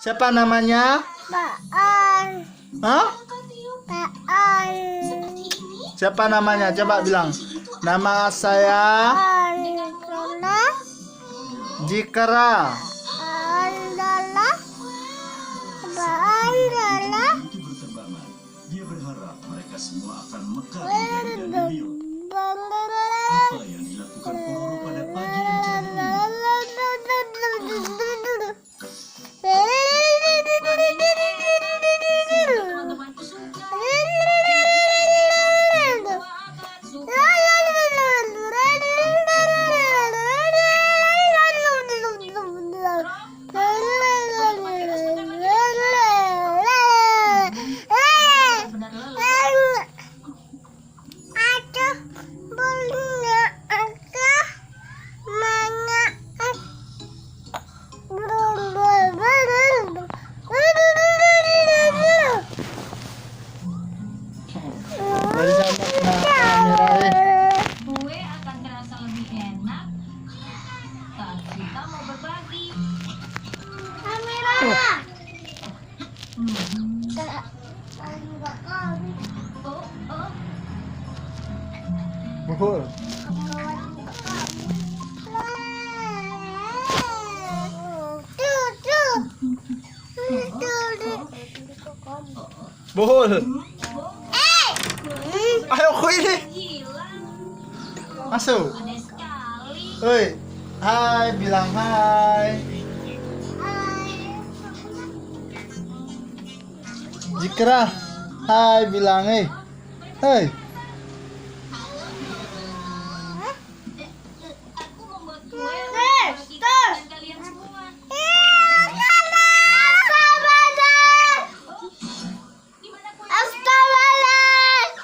Siapa namanya? Baan. Hah? Baan. Siapa namanya? Coba bilang. Nama saya Adalah. Jikra. Adalah. Adalah. Dia berharap mereka semua akan mekar di Galileo. Apa yang dilakukan Pororo pada pagi yang cerah ini? Teman-temanku suka. Dari sana kena kamera. Kue akan terasa lebih enak saat kita mau berbagi. Oh, oh. Buhul. Buhul. Ayo kuy nih. Hilang. Masuk. Ada sekali. Hoi. Hai, bilang hai. Jikra. Hai, bilang Hei. Aku membuat kue untuk membagikan dengan kalian semua. Di mana kue?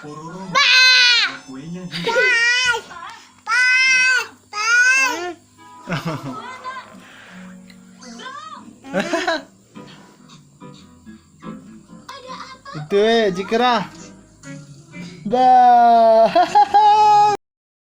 Pororo kuenya Itu Jikra. Dah.